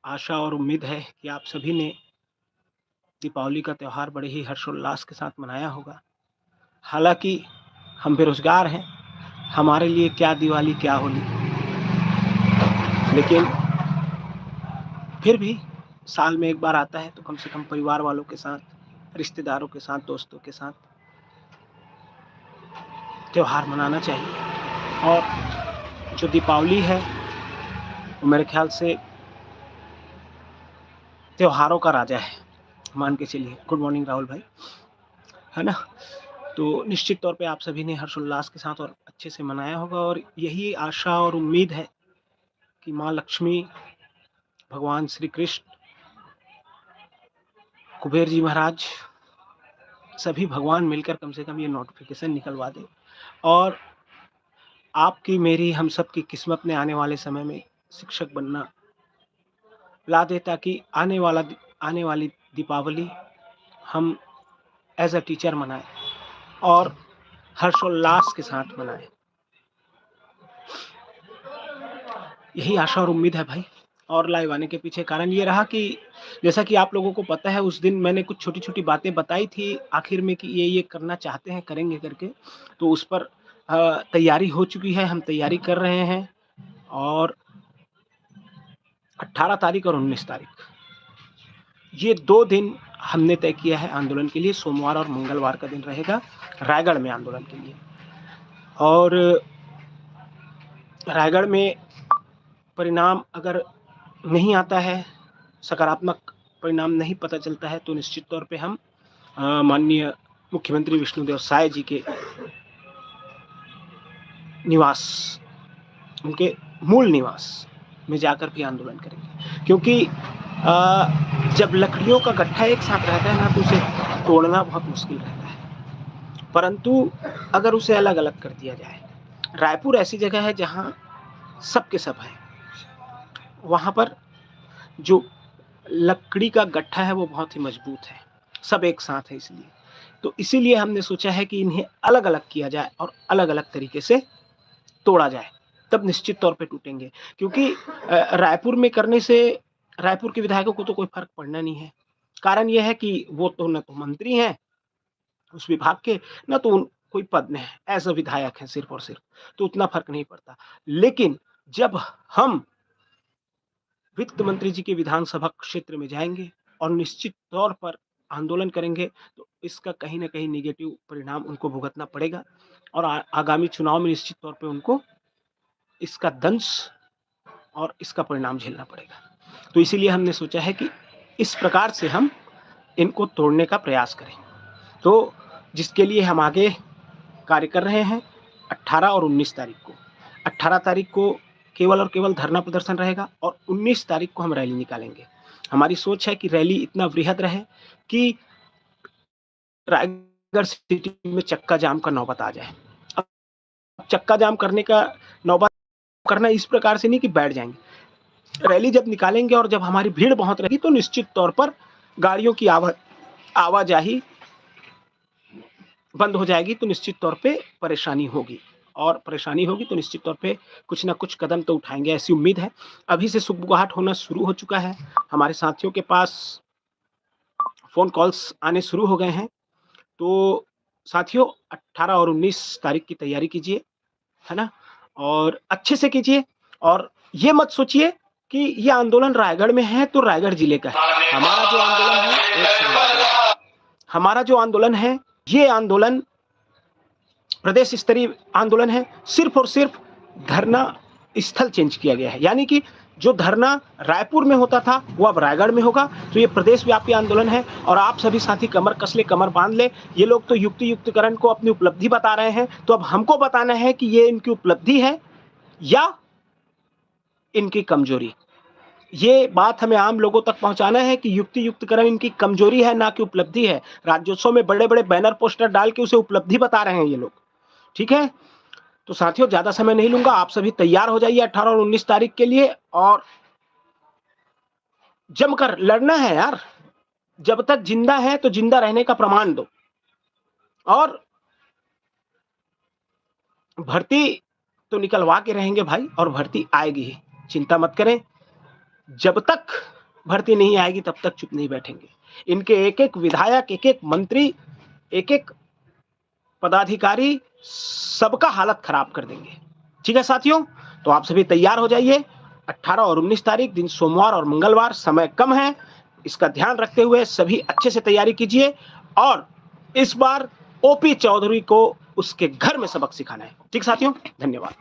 आशा और उम्मीद है कि आप सभी ने दीपावली का त्योहार बड़े ही हर्षोल्लास के साथ मनाया होगा। हालाँकि हम बेरोज़गार हैं, हमारे लिए क्या दिवाली, क्या होली। लेकिन फिर भी साल में एक बार आता है तो कम से कम परिवार वालों के साथ, रिश्तेदारों के साथ, दोस्तों के साथ त्योहार मनाना चाहिए। और जो दीपावली है, वो मेरे ख़्याल से त्योहारों का राजा है, मान के चलिए। गुड मॉर्निंग राहुल भाई, है ना? तो निश्चित तौर पे आप सभी ने हर्षोल्लास के साथ और अच्छे से मनाया होगा और यही आशा और उम्मीद है कि माँ लक्ष्मी, भगवान श्री कृष्ण, कुबेर जी महाराज, सभी भगवान मिलकर कम से कम ये नोटिफिकेशन निकलवा दें और आपकी, मेरी, हम सब की किस्मत में आने वाले समय में शिक्षक बनना ला दे, ताकि आने वाली दीपावली हम एज अ टीचर मनाएं और हर्षोल्लास के साथ मनाएं। यही आशा और उम्मीद है भाई। और लाइव आने के पीछे कारण ये रहा कि जैसा कि आप लोगों को पता है, उस दिन मैंने कुछ छोटी-छोटी बातें बताई थी आखिर में कि ये करना चाहते हैं, करेंगे करके। तो उस पर तैयारी हो चुकी है, हम तैयारी कर रहे हैं और 18 तारीख और 19 तारीख, ये 2 दिन हमने तय किया है आंदोलन के लिए। सोमवार और मंगलवार का दिन रहेगा रायगढ़ में आंदोलन के लिए। और रायगढ़ में परिणाम अगर नहीं आता है, सकारात्मक परिणाम नहीं पता चलता है, तो निश्चित तौर पे हम माननीय मुख्यमंत्री विष्णुदेव साय जी के निवास, उनके मूल निवास में जाकर भी आंदोलन करेंगे। क्योंकि जब लकड़ियों का गट्ठा एक साथ रहता है ना, तो उसे तोड़ना बहुत मुश्किल रहता है। परंतु अगर उसे अलग-अलग कर दिया जाए, रायपुर ऐसी जगह है जहाँ सब के सब हैं। वहाँ पर जो लकड़ी का गट्ठा है वो बहुत ही मजबूत है, सब एक साथ है इसलिए। तो इसीलिए हमने सोचा है कि इन्हें अलग-अलग किया जाए और अलग-अलग तरीके से तोड़ा जाए, तब निश्चित तौर पे टूटेंगे। क्योंकि रायपुर में करने से रायपुर के विधायकों को तो कोई फ़र्क पड़ना नहीं है। कारण ये है कि वो तो न तो मंत्री हैं उस विभाग के, न तो कोई पद में है, एज़ अ विधायक हैं सिर्फ़ और सिर्फ़, तो उतना फ़र्क नहीं पड़ता। लेकिन जब हम वित्त मंत्री जी के विधानसभा क्षेत्र में जाएँगे और निश्चित तौर पर आंदोलन करेंगे, तो इसका कहीं न कहीं नेगेटिव परिणाम उनको भुगतना पड़ेगा और आगामी चुनाव में निश्चित तौर पे उनको इसका दंश और इसका परिणाम झेलना पड़ेगा। तो इसीलिए हमने सोचा है कि इस प्रकार से हम इनको तोड़ने का प्रयास करें। तो जिसके लिए हम आगे कार्य कर रहे हैं 18 और 19 तारीख को। 18 तारीख को केवल और केवल धरना प्रदर्शन रहेगा और 19 तारीख को हम रैली निकालेंगे। हमारी सोच है कि रैली इतना वृहद रहे कि रायगढ़ सिटी में चक्का जाम का नौबत आ जाए। अब चक्का जाम करने का नौबत करना इस प्रकार से नहीं कि बैठ जाएँगे। रैली जब निकालेंगे और जब हमारी भीड़ बहुत रहेगी, तो निश्चित तौर पर गाड़ियों की आवाजाही बंद हो जाएगी, तो निश्चित तौर पे परेशानी होगी और परेशानी होगी तो निश्चित तौर पे कुछ ना कुछ कदम तो उठाएँगे, ऐसी उम्मीद है। अभी से सुगबुगाहट होना शुरू हो चुका है। हमारे साथियों के पास फ़ोन कॉल्स आने शुरू हो गए हैं। तो साथियों, 18 और 19 तारीख की तैयारी कीजिए, है ना? और अच्छे से कीजिए और ये मत सोचिए कि ये आंदोलन रायगढ़ में है तो रायगढ़ जिले का है। हमारा जो आंदोलन है, एक सेकंड, हमारा जो आंदोलन है, ये आंदोलन प्रदेश स्तरीय आंदोलन है। सिर्फ़ और सिर्फ़ धरना स्थल चेंज किया गया है। यानी कि जो धरना रायपुर में होता था, वो अब रायगढ़ में होगा। तो ये प्रदेश व्यापी आंदोलन है और आप सभी साथी कमर कस लें, कमर बाँध लें। ये लोग तो युक्तियुक्तकरण को अपनी उपलब्धि बता रहे हैं, तो अब हमको बताना है कि ये इनकी उपलब्धि है या इनकी कमज़ोरी। ये बात हमें आम लोगों तक पहुँचाना है कि युक्तियुक्तकरण इनकी कमज़ोरी है, ना कि उपलब्धि है। राज्योत्सव में बड़े-बड़े बैनर पोस्टर डाल के उसे उपलब्धि बता रहे हैं ये लोग। ठीक है? तो साथियों, ज़्यादा समय नहीं लूँगा, आप सभी तैयार हो जाइए 18 और 19 तारीख के लिए और जमकर लड़ना है यार। जब तक जिंदा है तो जिंदा रहने का प्रमाण दो और भर्ती तो निकलवा के रहेंगे भाई और भर्ती आएगी ही, चिंता मत करें। जब तक भर्ती नहीं आएगी तब तक चुप नहीं बैठेंगे। इनके एक-एक विधायक, एक-एक मंत्री, एक-एक पदाधिकारी सबका हालत खराब कर देंगे। ठीक है साथियों, तो आप सभी तैयार हो जाइए। 18 और 19 तारीख दिन सोमवार और मंगलवार, समय कम है, इसका ध्यान रखते हुए सभी अच्छे से तैयारी कीजिए और इस बार ओपी चौधरी को उसके घर में सबक सिखाना है। ठीक साथियों, धन्यवाद।